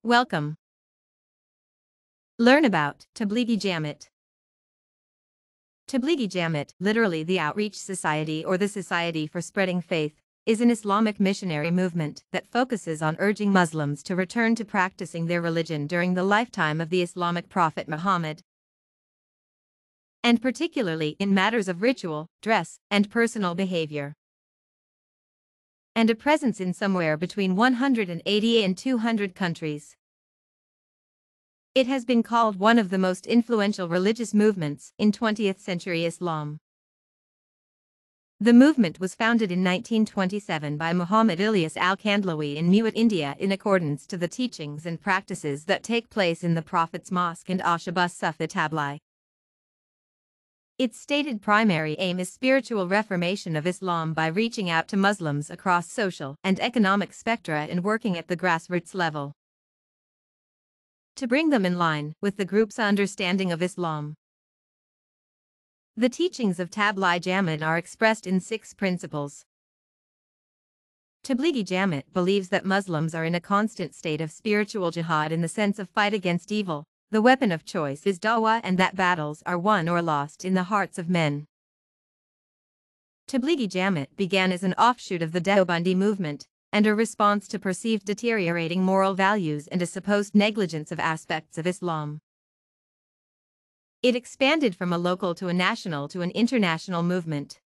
Welcome. Learn about Tablighi Jamaat. Tablighi Jamaat, literally the Outreach Society or the Society for Spreading Faith, is an Islamic missionary movement that focuses on urging Muslims to return to practicing their religion during the lifetime of the Islamic prophet Muhammad, and particularly in matters of ritual, dress, and personal behavior, and a presence in somewhere between 180 and 200 countries. It has been called one of the most influential religious movements in 20th century Islam. The movement was founded in 1927 by Muhammad Ilyas al-Kandhlawi in Mewat, India, in accordance to the teachings and practices that take place in the Prophet's Mosque and Ashabas Sufa Tablighi. Its stated primary aim is spiritual reformation of Islam by reaching out to Muslims across social and economic spectra and working at the grassroots level to bring them in line with the group's understanding of Islam. The teachings of Tablighi Jamaat are expressed in 6 principles. Tablighi Jamaat believes that Muslims are in a constant state of spiritual jihad in the sense of fight against evil. The weapon of choice is dawah, and that battles are won or lost in the hearts of men. Tablighi Jamaat began as an offshoot of the Deobandi movement, and a response to perceived deteriorating moral values and a supposed negligence of aspects of Islam. It expanded from a local to a national to an international movement.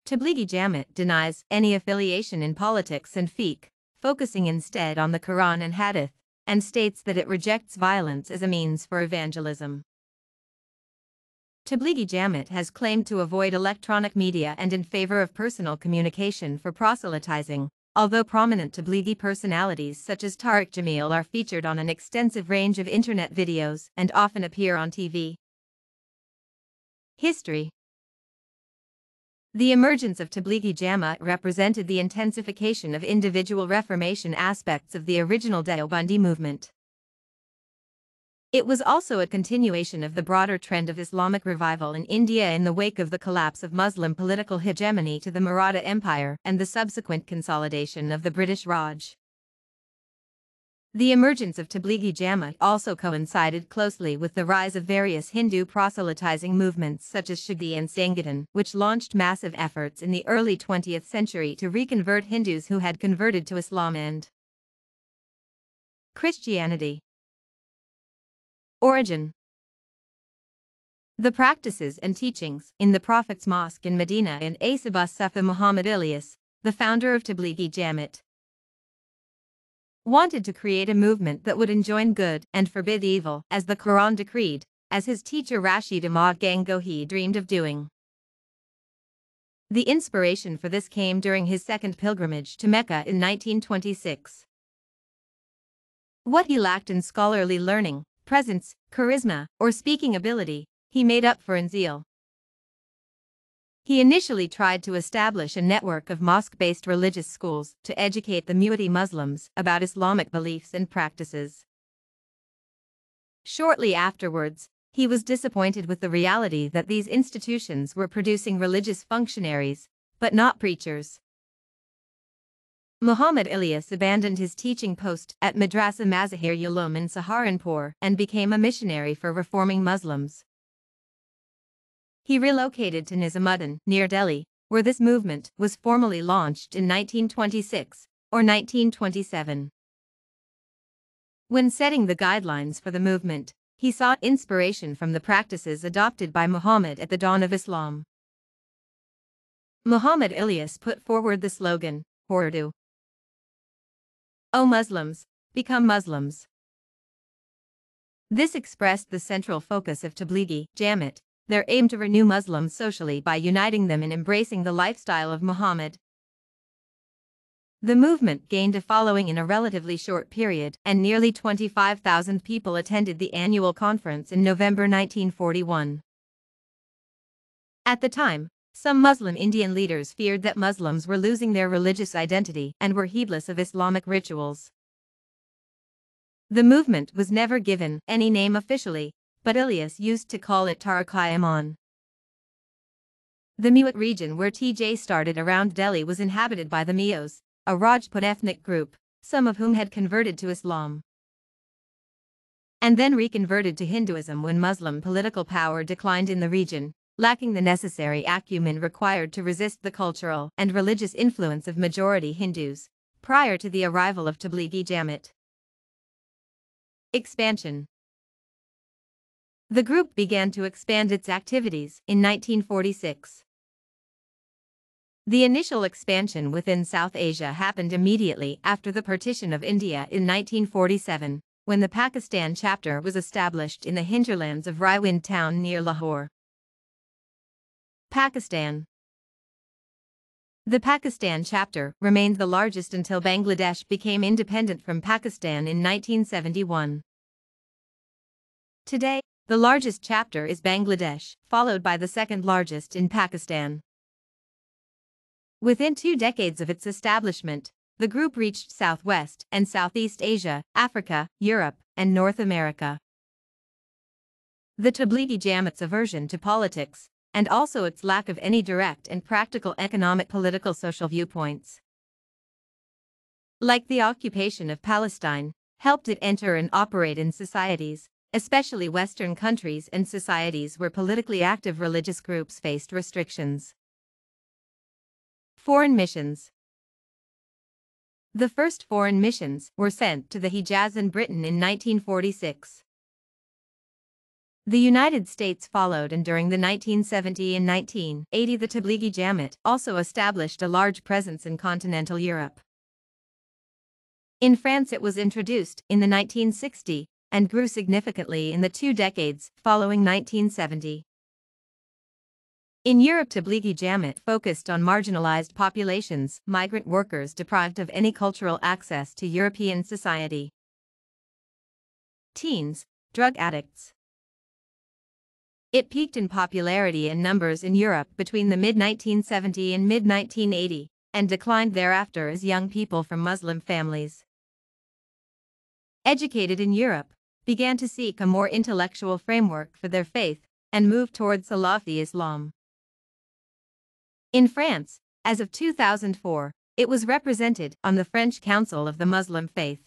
Tablighi Jamaat denies any affiliation in politics and fiqh, focusing instead on the Quran and Hadith, and states that it rejects violence as a means for evangelism. Tablighi Jamaat has claimed to avoid electronic media and in favor of personal communication for proselytizing, although prominent Tablighi personalities such as Tariq Jamil are featured on an extensive range of internet videos and often appear on TV. History. The emergence of Tablighi Jamaat represented the intensification of individual reformation aspects of the original Deobandi movement. It was also a continuation of the broader trend of Islamic revival in India in the wake of the collapse of Muslim political hegemony to the Maratha Empire and the subsequent consolidation of the British Raj. The emergence of Tablighi Jamaat also coincided closely with the rise of various Hindu proselytizing movements such as Shagdi and Sangadan, which launched massive efforts in the early 20th century to reconvert Hindus who had converted to Islam and Christianity. Origin. The practices and teachings in the Prophet's Mosque in Medina and Ashabas Sufa. Muhammad Ilyas, the founder of Tablighi Jamaat, wanted to create a movement that would enjoin good and forbid evil, as the Quran decreed, as his teacher Rashid Ahmad Gangohi dreamed of doing. The inspiration for this came during his second pilgrimage to Mecca in 1926. What he lacked in scholarly learning, presence, charisma, or speaking ability, he made up for in zeal. He initially tried to establish a network of mosque-based religious schools to educate the Mewati Muslims about Islamic beliefs and practices. Shortly afterwards, he was disappointed with the reality that these institutions were producing religious functionaries, but not preachers. Muhammad Ilyas abandoned his teaching post at Madrasa Mazahir Ulum in Saharanpur and became a missionary for reforming Muslims. He relocated to Nizamuddin, near Delhi, where this movement was formally launched in 1926 or 1927. When setting the guidelines for the movement, he sought inspiration from the practices adopted by Muhammad at the dawn of Islam. Muhammad Ilyas put forward the slogan, Urdu. O Muslims, become Muslims. This expressed the central focus of Tablighi Jamaat, their aim to renew Muslims socially by uniting them in embracing the lifestyle of Muhammad. The movement gained a following in a relatively short period, and nearly 25,000 people attended the annual conference in November 1941. At the time, some Muslim Indian leaders feared that Muslims were losing their religious identity and were heedless of Islamic rituals. The movement was never given any name officially, but Ilyas used to call it Tariq-i-Iman. The Mewat region where TJ started around Delhi was inhabited by the Meos, a Rajput ethnic group, some of whom had converted to Islam and then reconverted to Hinduism when Muslim political power declined in the region, lacking the necessary acumen required to resist the cultural and religious influence of majority Hindus, prior to the arrival of Tablighi Jamaat. Expansion. The group began to expand its activities in 1946. The initial expansion within South Asia happened immediately after the partition of India in 1947, when the Pakistan chapter was established in the hinterlands of Raiwind town near Lahore, Pakistan. The Pakistan chapter remained the largest until Bangladesh became independent from Pakistan in 1971. Today, the largest chapter is Bangladesh, followed by the second largest in Pakistan. Within 2 decades of its establishment, the group reached Southwest and Southeast Asia, Africa, Europe, and North America. The Tablighi Jamaat's aversion to politics, and also its lack of any direct and practical economic political social viewpoints, like the occupation of Palestine, helped it enter and operate in societies, especially Western countries and societies where politically active religious groups faced restrictions. Foreign missions. The first foreign missions were sent to the Hijaz and Britain in 1946. The United States followed, and during the 1970 and 1980 the Tablighi Jamaat also established a large presence in continental Europe. In France it was introduced in the 1960s and grew significantly in the 2 decades following 1970. In Europe, Tablighi Jamaat focused on marginalized populations, migrant workers deprived of any cultural access to European society, teens, drug addicts. It peaked in popularity and numbers in Europe between the mid-1970s and mid-1980s, and declined thereafter as young people from Muslim families, educated in Europe, began to seek a more intellectual framework for their faith and moved towards Salafi Islam. In France, as of 2004, it was represented on the French Council of the Muslim Faith.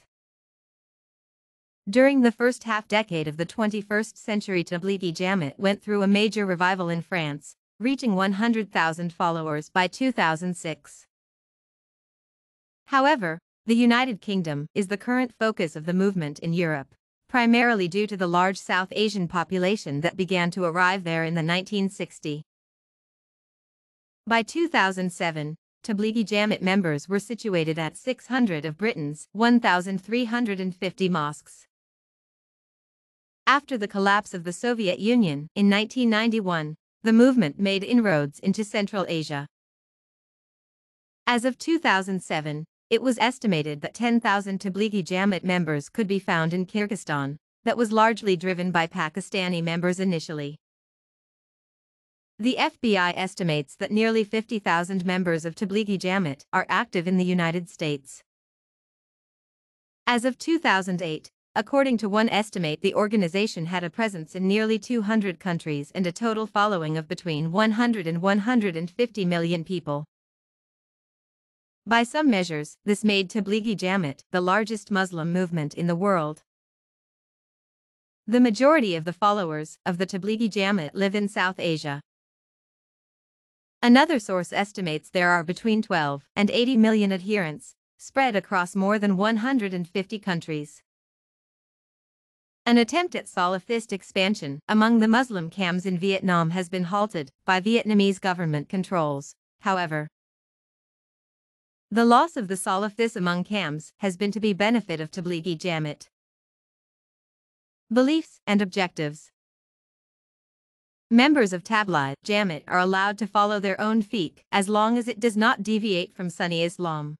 During the first half-decade of the 21st century, Tablighi Jamaat went through a major revival in France, reaching 100,000 followers by 2006. However, the United Kingdom is the current focus of the movement in Europe, primarily due to the large South Asian population that began to arrive there in the 1960s. By 2007, Tablighi Jamaat members were situated at 600 of Britain's 1,350 mosques. After the collapse of the Soviet Union in 1991, the movement made inroads into Central Asia. As of 2007, it was estimated that 10,000 Tablighi Jamaat members could be found in Kyrgyzstan, that was largely driven by Pakistani members initially. The FBI estimates that nearly 50,000 members of Tablighi Jamaat are active in the United States. As of 2008, according to one estimate, the organization had a presence in nearly 200 countries and a total following of between 100 and 150 million people. By some measures, this made Tablighi Jamaat the largest Muslim movement in the world. The majority of the followers of the Tablighi Jamaat live in South Asia. Another source estimates there are between 12 and 80 million adherents, spread across more than 150 countries. An attempt at Salafist expansion among the Muslim camps in Vietnam has been halted by Vietnamese government controls, however. The loss of the Salafis among camps has been to the benefit of Tablighi Jamaat. Beliefs and objectives. Members of Tablighi Jamaat are allowed to follow their own fiqh as long as it does not deviate from Sunni Islam.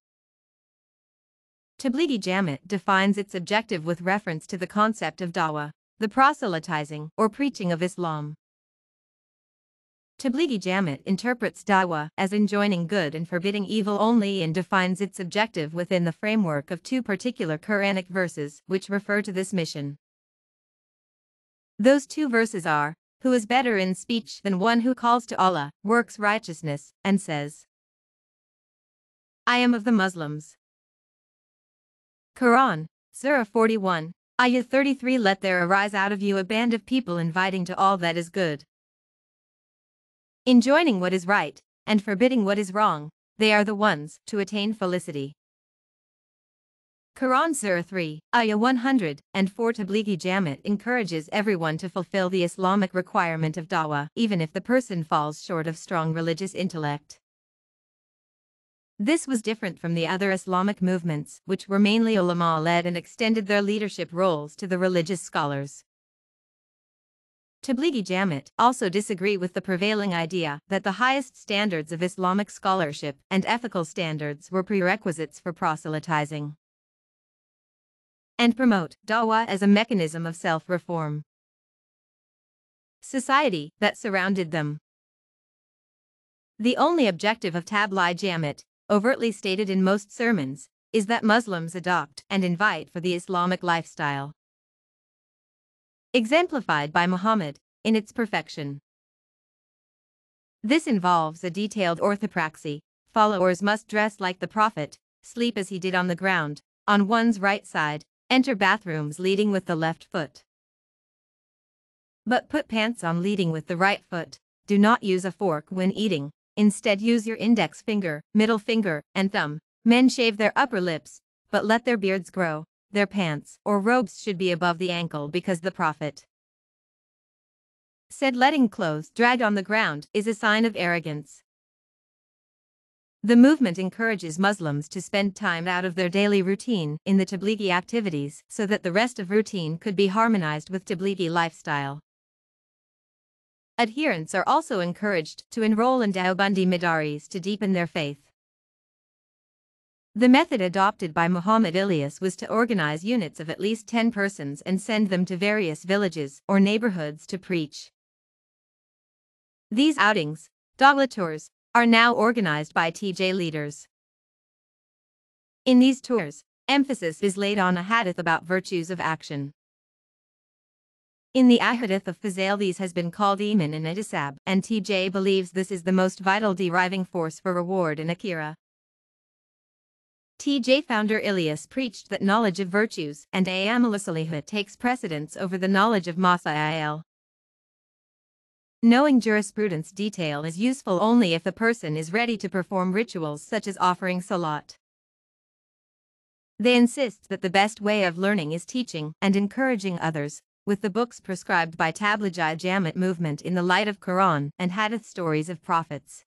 Tablighi Jamaat defines its objective with reference to the concept of dawah, the proselytizing or preaching of Islam. Tablighi Jamaat interprets dawah as enjoining good and forbidding evil only and defines its objective within the framework of 2 particular Quranic verses which refer to this mission. Those 2 verses are, "Who is better in speech than one who calls to Allah, works righteousness, and says, I am of the Muslims." Quran, Surah 41, Ayah 33. Let there arise out of you a band of people inviting to all that is good, enjoining what is right, and forbidding what is wrong. They are the ones to attain felicity. Quran Surah 3, Ayah 104. Tablighi Jamaat encourages everyone to fulfill the Islamic requirement of dawah, even if the person falls short of strong religious intellect. This was different from the other Islamic movements, which were mainly ulama-led and extended their leadership roles to the religious scholars. Tablighi Jamaat also disagree with the prevailing idea that the highest standards of Islamic scholarship and ethical standards were prerequisites for proselytizing, and promote dawah as a mechanism of self-reform. Society that surrounded them. The only objective of Tablighi Jamaat, overtly stated in most sermons, is that Muslims adopt and invite for the Islamic lifestyle, exemplified by Muhammad in its perfection. This involves a detailed orthopraxy. Followers must dress like the Prophet, sleep as he did on the ground, on one's right side, enter bathrooms leading with the left foot, but put pants on leading with the right foot. Do not use a fork when eating. Instead use your index finger, middle finger, and thumb. Men shave their upper lips, but let their beards grow. Their pants or robes should be above the ankle because the Prophet said letting clothes drag on the ground is a sign of arrogance. The movement encourages Muslims to spend time out of their daily routine in the Tablighi activities so that the rest of routine could be harmonized with Tablighi lifestyle. Adherents are also encouraged to enroll in Deobandi Madaris to deepen their faith. The method adopted by Muhammad Ilyas was to organize units of at least 10 persons and send them to various villages or neighborhoods to preach. These outings, dawah tours, are now organized by TJ leaders. In these tours, emphasis is laid on a hadith about virtues of action. In the ahadith of Fazil, these has been called Iman and Ihtisab, and TJ believes this is the most vital deriving force for reward in Akhira. TJ founder Ilyas preached that knowledge of virtues and Amal Salihah takes precedence over the knowledge of Masail. Knowing jurisprudence detail is useful only if the person is ready to perform rituals such as offering salat. They insist that the best way of learning is teaching and encouraging others, with the books prescribed by Tablighi Jamaat movement in the light of Quran and Hadith stories of prophets,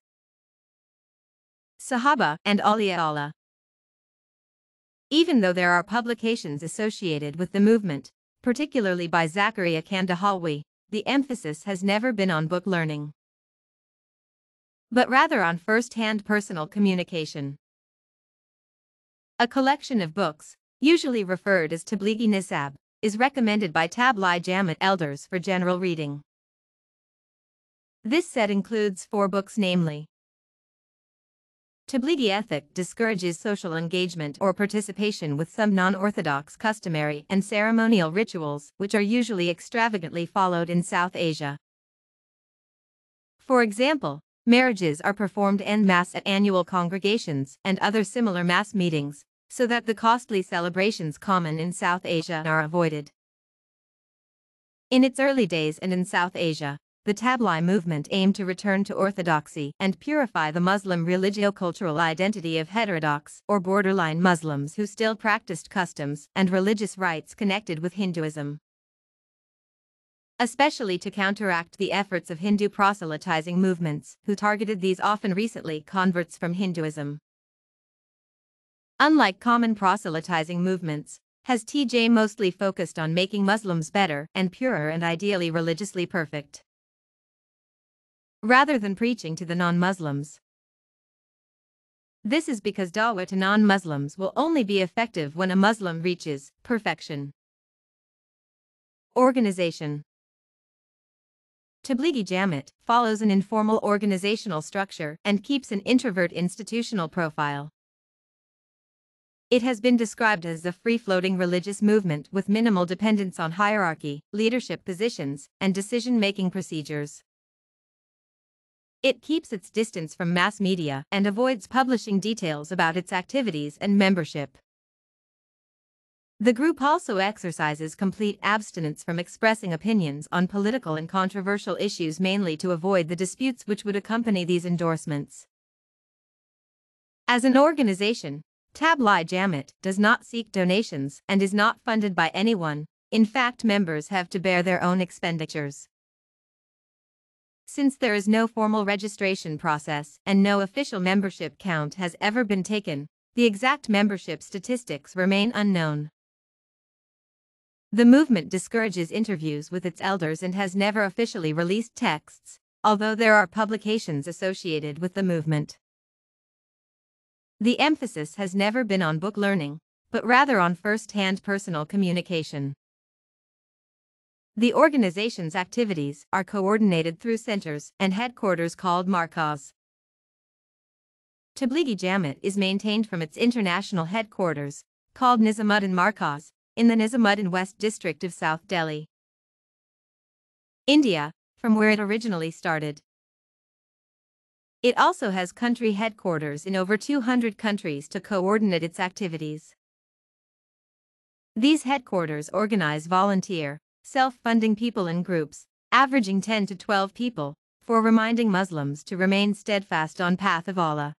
Sahaba, and Awliya Allah. Even though there are publications associated with the movement, particularly by Zakaria Kandahalwi, the emphasis has never been on book learning, but rather on first-hand personal communication. A collection of books, usually referred as Tablighi Nisab, is recommended by Tablighi Jamaat elders for general reading. This set includes 4 books, namely: Tablighi Ethic discourages social engagement or participation with some non-orthodox customary and ceremonial rituals which are usually extravagantly followed in South Asia. For example, marriages are performed en masse at annual congregations and other similar mass meetings, so that the costly celebrations common in South Asia are avoided. In its early days and in South Asia, the Tablighi movement aimed to return to orthodoxy and purify the Muslim religio-cultural identity of heterodox or borderline Muslims who still practiced customs and religious rites connected with Hinduism, especially to counteract the efforts of Hindu proselytizing movements who targeted these often recently converts from Hinduism. Unlike common proselytizing movements, has TJ mostly focused on making Muslims better and purer and ideally religiously perfect, rather than preaching to the non-Muslims. This is because dawah to non-Muslims will only be effective when a Muslim reaches perfection. Organization. Tablighi Jamaat follows an informal organizational structure and keeps an introvert institutional profile. It has been described as a free-floating religious movement with minimal dependence on hierarchy, leadership positions, and decision-making procedures. It keeps its distance from mass media and avoids publishing details about its activities and membership. The group also exercises complete abstinence from expressing opinions on political and controversial issues, mainly to avoid the disputes which would accompany these endorsements. As an organization, Tablighi Jamaat does not seek donations and is not funded by anyone. In fact, members have to bear their own expenditures. Since there is no formal registration process and no official membership count has ever been taken, the exact membership statistics remain unknown. The movement discourages interviews with its elders and has never officially released texts, although there are publications associated with the movement. The emphasis has never been on book learning, but rather on first-hand personal communication. The organization's activities are coordinated through centers and headquarters called markaz. Tablighi Jamaat is maintained from its international headquarters, called Nizamuddin Markaz, in the Nizamuddin West District of South Delhi, India, from where it originally started. It also has country headquarters in over 200 countries to coordinate its activities. These headquarters organize volunteer, self-funding people in groups, averaging 10 to 12 people, for reminding Muslims to remain steadfast on path of Allah.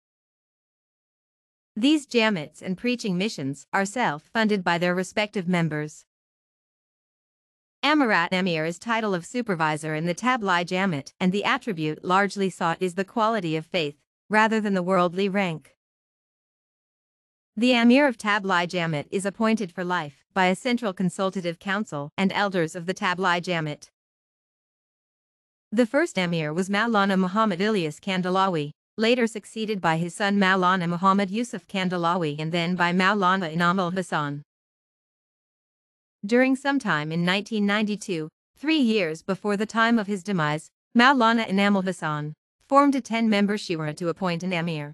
These Jamaats and preaching missions are self-funded by their respective members. Amirat Amir is title of supervisor in the Tablighi Jamaat, and the attribute largely sought is the quality of faith, rather than the worldly rank. The Amir of Tablighi Jamaat is appointed for life by a central consultative council and elders of the Tablighi Jamaat. The first Amir was Maulana Muhammad Ilyas Kandhlawi, later succeeded by his son Maulana Muhammad Yusuf Kandhlawi and then by Maulana Inam al-Hasan. During some time in 1992, 3 years before the time of his demise, Maulana Inam al-Hasan formed a 10-member shura to appoint an Amir.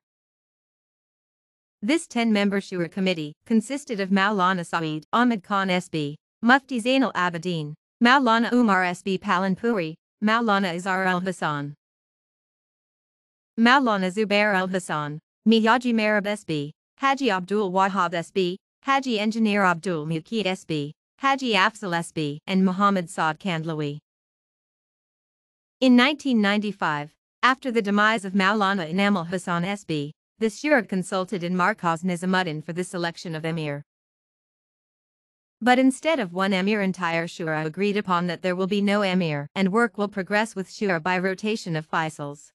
This 10-member shura committee consisted of Maulana Saeed Ahmed Khan SB, Mufti Zainal Abidin, Maulana Umar SB Palanpuri, Maulana Izhar al-Hasan, Maulana Zubair al-Hasan, Miyaji Marab SB, Haji Abdul Wahab SB, Haji Engineer Abdul Muki SB, Haji Afzal SB, and Muhammad Saad Kandhlawi. In 1995, after the demise of Maulana Inam al-Hasan SB, the shura consulted in Markaz Nizamuddin for the selection of Amir. But instead of one Amir, entire shura agreed upon that there will be no Amir and work will progress with shura by rotation of Faisals.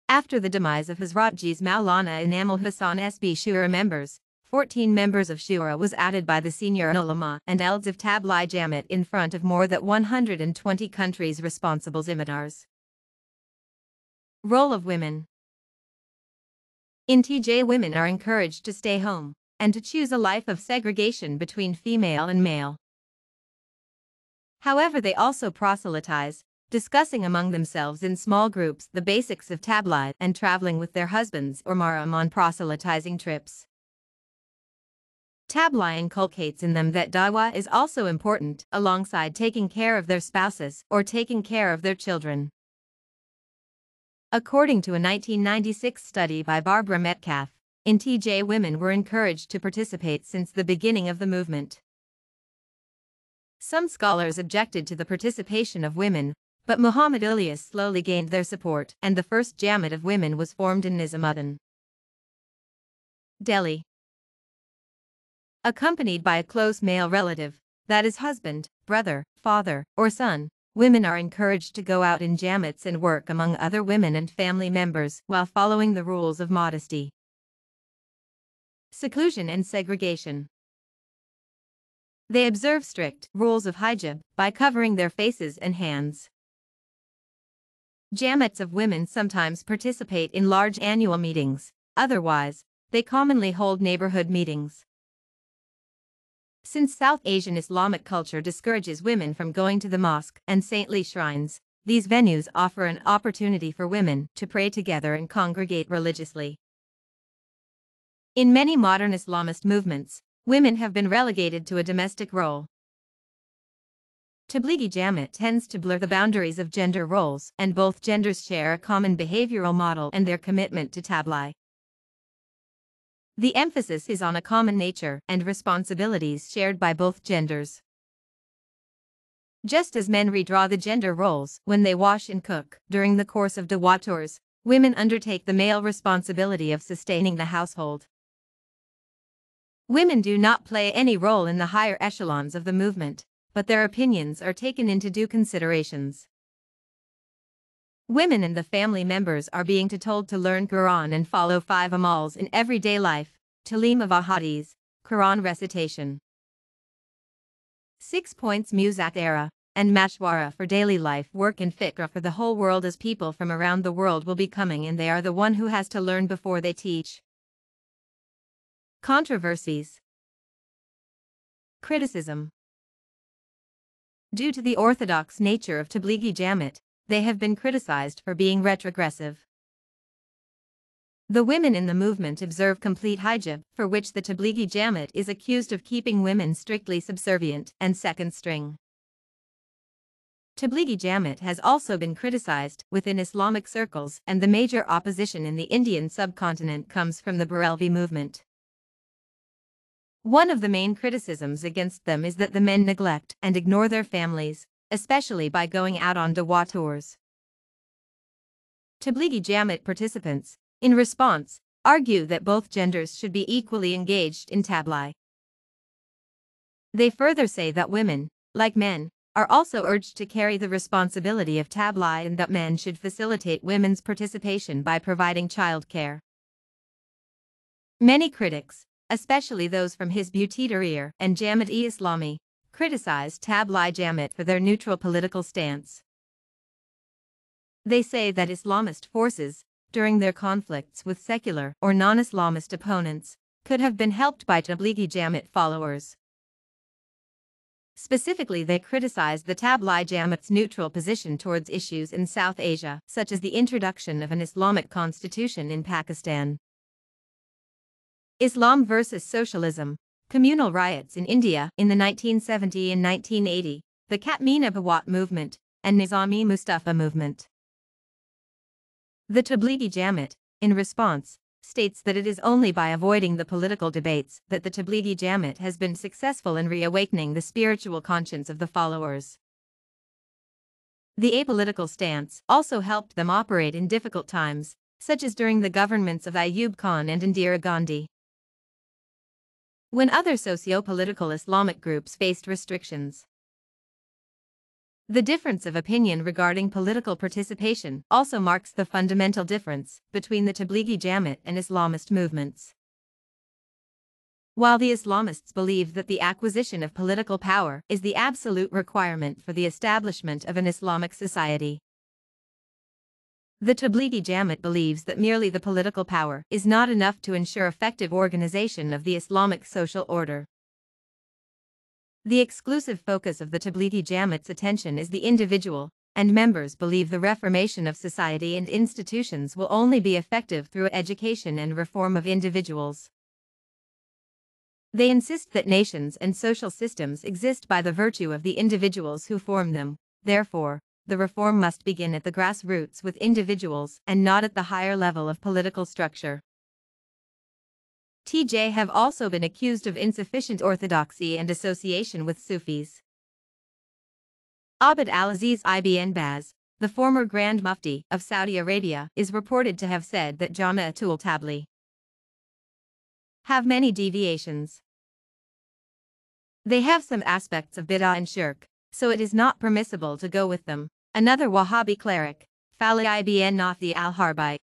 After the demise of Hazratji's Maulana Inam al-Hasan SB shura members, 14 members of shura was added by the senior ulama and elds of Tablighi Jamaat in front of more than 120 countries' responsible zimmedars. Role of women. In TJ, women are encouraged to stay home and to choose a life of segregation between female and male. However, they also proselytize, discussing among themselves in small groups the basics of tabligh and traveling with their husbands or mahram on proselytizing trips. Tabligh inculcates in them that dawah is also important, alongside taking care of their spouses or taking care of their children. According to a 1996 study by Barbara Metcalf, in TJ, women were encouraged to participate since the beginning of the movement. Some scholars objected to the participation of women, but Muhammad Ilyas slowly gained their support, and the first Jamaat of women was formed in Nizamuddin, Delhi. Accompanied by a close male relative, that is husband, brother, father, or son, women are encouraged to go out in Jamaats and work among other women and family members while following the rules of modesty, seclusion and segregation. They observe strict rules of hijab by covering their faces and hands. Jamaats of women sometimes participate in large annual meetings, otherwise, they commonly hold neighborhood meetings. Since South Asian Islamic culture discourages women from going to the mosque and saintly shrines, these venues offer an opportunity for women to pray together and congregate religiously. In many modern Islamist movements, women have been relegated to a domestic role. Tablighi Jamaat tends to blur the boundaries of gender roles, and both genders share a common behavioral model and their commitment to tabligh. The emphasis is on a common nature and responsibilities shared by both genders. Just as men redraw the gender roles when they wash and cook during the course of Dawa tours, women undertake the male responsibility of sustaining the household. Women do not play any role in the higher echelons of the movement, but their opinions are taken into due considerations. Women and the family members are being told to learn Quran and follow 5 amals in everyday life, Talim of Ahadis, Quran recitation. 6 points Muzak era, and Mashwara for daily life work and fiqh for the whole world, as people from around the world will be coming and they are the one who has to learn before they teach. Controversies. Criticism. Due to the orthodox nature of Tablighi Jamaat, they have been criticized for being retrogressive. The women in the movement observe complete hijab, for which the Tablighi Jamaat is accused of keeping women strictly subservient and second string. Tablighi Jamaat has also been criticized within Islamic circles, and the major opposition in the Indian subcontinent comes from the Barelvi movement. One of the main criticisms against them is that the men neglect and ignore their families, especially by going out on Dawa tours. Tablighi Jamaat participants, in response, argue that both genders should be equally engaged in tabligh. They further say that women, like men, are also urged to carry the responsibility of tabligh and that men should facilitate women's participation by providing child care. Many critics, especially those from Hizb ut-Tahrir and Jamaat-e-Islami, criticize Tablighi Jamaat for their neutral political stance. They say that Islamist forces, during their conflicts with secular or non-Islamist opponents, could have been helped by Tablighi Jamaat followers. Specifically, they criticize the Tablighi Jamaat's neutral position towards issues in South Asia, such as the introduction of an Islamic constitution in Pakistan. Islam versus socialism. Communal riots in India in the 1970 and 1980, the Katmina Bawat movement, and Nizami Mustafa movement. The Tablighi Jamaat, in response, states that it is only by avoiding the political debates that the Tablighi Jamaat has been successful in reawakening the spiritual conscience of the followers. The apolitical stance also helped them operate in difficult times, such as during the governments of Ayub Khan and Indira Gandhi. When other socio-political Islamic groups faced restrictions. The difference of opinion regarding political participation also marks the fundamental difference between the Tablighi Jamaat and Islamist movements. While the Islamists believe that the acquisition of political power is the absolute requirement for the establishment of an Islamic society, the Tablighi Jamaat believes that merely the political power is not enough to ensure effective organization of the Islamic social order. The exclusive focus of the Tablighi Jamaat's attention is the individual, and members believe the reformation of society and institutions will only be effective through education and reform of individuals. They insist that nations and social systems exist by the virtue of the individuals who form them. Therefore, the reform must begin at the grassroots with individuals and not at the higher level of political structure. TJ have also been accused of insufficient orthodoxy and association with Sufis. Abd al-Aziz ibn Baz, the former Grand Mufti of Saudi Arabia, is reported to have said that Jama'atul Tabligh have many deviations. They have some aspects of bid'ah and shirk, so it is not permissible to go with them. Another Wahhabi cleric, Fali ibn Nafi al-Harbi,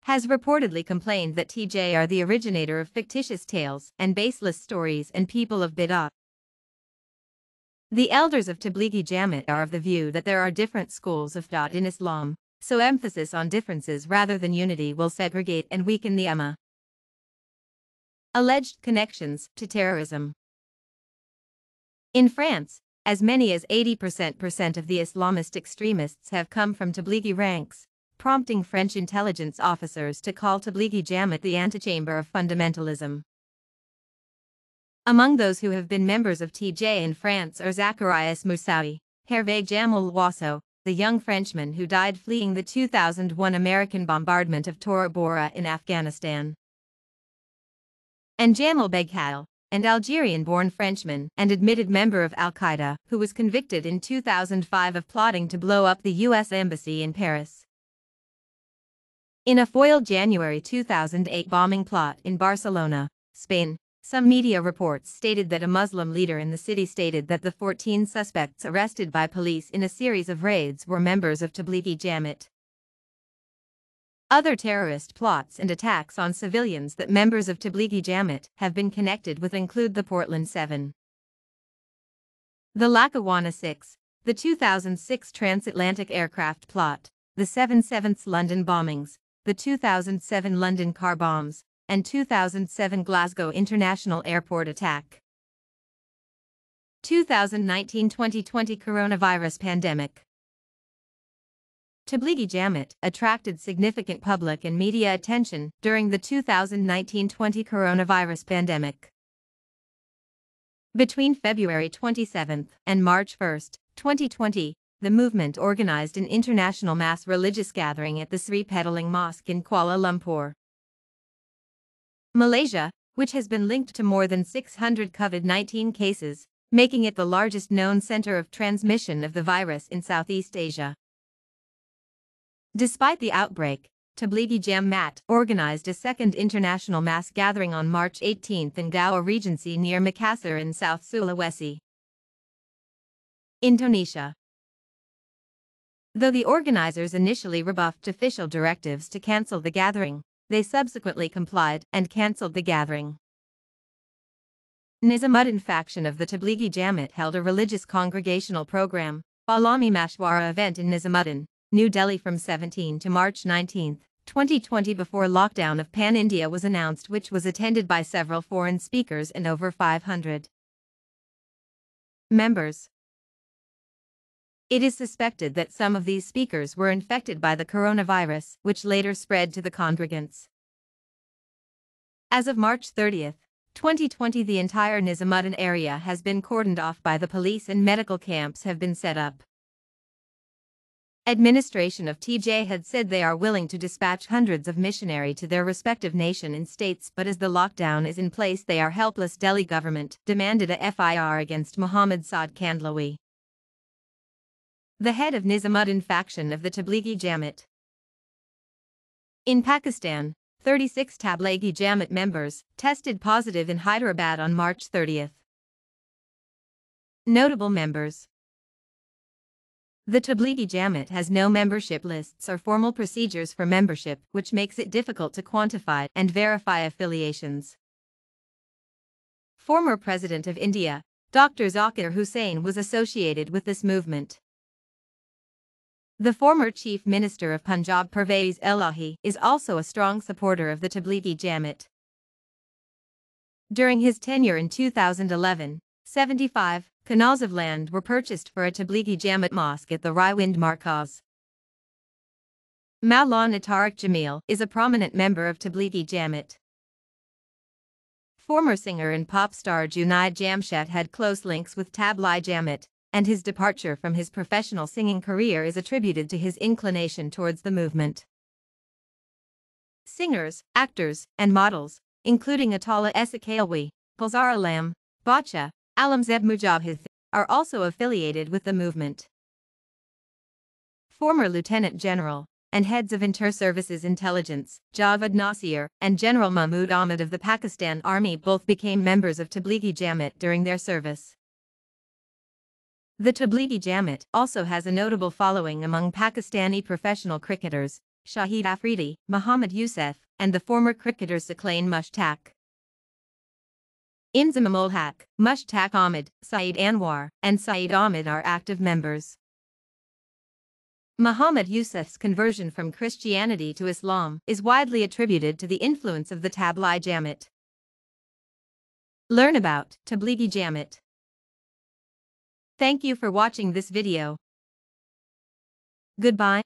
has reportedly complained that TJ are the originator of fictitious tales and baseless stories and people of bid'ah. The elders of Tablighi Jamaat are of the view that there are different schools of thought in Islam, so emphasis on differences rather than unity will segregate and weaken the Ummah. Alleged connections to terrorism. In France, as many as 80% of the Islamist extremists have come from Tablighi ranks, prompting French intelligence officers to call Tablighi Jamaat the antechamber of fundamentalism. Among those who have been members of TJ in France are Zacharias Moussaoui, Hervé Jamal Wasso, the young Frenchman who died fleeing the 2001 American bombardment of Tora Bora in Afghanistan. and Jamal Beghail, an Algerian-born Frenchman and admitted member of Al-Qaeda, who was convicted in 2005 of plotting to blow up the U.S. Embassy in Paris. In a foiled January 2008 bombing plot in Barcelona, Spain, some media reports stated that a Muslim leader in the city stated that the 14 suspects arrested by police in a series of raids were members of Tablighi Jamaat. Other terrorist plots and attacks on civilians that members of Tablighi Jamaat have been connected with include the Portland 7, the Lackawanna 6, the 2006 transatlantic aircraft plot, the 7/7 London bombings, the 2007 London car bombs, and 2007 Glasgow International Airport attack. 2019-2020 coronavirus pandemic. Tablighi Jamaat attracted significant public and media attention during the 2019-20 coronavirus pandemic. Between February 27 and March 1, 2020, the movement organized an international mass religious gathering at the Sri Petaling Mosque in Kuala Lumpur, Malaysia, which has been linked to more than 600 COVID-19 cases, making it the largest known center of transmission of the virus in Southeast Asia. Despite the outbreak, Tablighi Jamaat organized a second international mass gathering on March 18 in Goa Regency near Makassar in South Sulawesi, Indonesia. Though the organizers initially rebuffed official directives to cancel the gathering, they subsequently complied and cancelled the gathering. Nizamuddin faction of the Tablighi Jamaat held a religious congregational program, Alami Mashwara event in Nizamuddin, New Delhi from 17 to March 19, 2020 before lockdown of Pan-India was announced, which was attended by several foreign speakers and over 500 members. It is suspected that some of these speakers were infected by the coronavirus, which later spread to the congregants. As of March 30, 2020, the entire Nizamuddin area has been cordoned off by the police and medical camps have been set up. Administration of TJ had said they are willing to dispatch hundreds of missionaries to their respective nation and states, but as the lockdown is in place they are helpless. Delhi government demanded a FIR against Muhammad Saad Kandlawi, the head of Nizamuddin faction of the Tablighi Jamaat. In Pakistan, 36 Tablighi Jamaat members tested positive in Hyderabad on March 30. Notable members. The Tablighi Jamaat has no membership lists or formal procedures for membership, which makes it difficult to quantify and verify affiliations. Former President of India, Dr. Zakir Hussain, was associated with this movement. The former Chief Minister of Punjab Pervez Elahi is also a strong supporter of the Tablighi Jamaat. During his tenure in 2011, 75 canals of land were purchased for a Tablighi Jamaat mosque at the Raiwind Markaz. Maulana Tariq Jamil is a prominent member of Tablighi Jamaat. Former singer and pop star Junaid Jamshed had close links with Tablighi Jamaat, and his departure from his professional singing career is attributed to his inclination towards the movement. Singers, actors, and models, including Atala Esakailwi, Pulsar Alam, Bacha, Alamzeb Mujahid, are also affiliated with the movement. Former Lieutenant General and heads of Inter-Services Intelligence, Javed Nasir and General Mahmood Ahmad of the Pakistan Army both became members of Tablighi Jamaat during their service. The Tablighi Jamaat also has a notable following among Pakistani professional cricketers, Shahid Afridi, Muhammad Youssef, and the former cricketers Saqlain Mushtaq, Inzamam ul Haq, Mushtaq Ahmed, Saeed Anwar, and Saeed Ahmed are active members. Muhammad Youssef's conversion from Christianity to Islam is widely attributed to the influence of the Tablighi Jamaat. Learn about Tablighi Jamaat. Thank you for watching this video. Goodbye.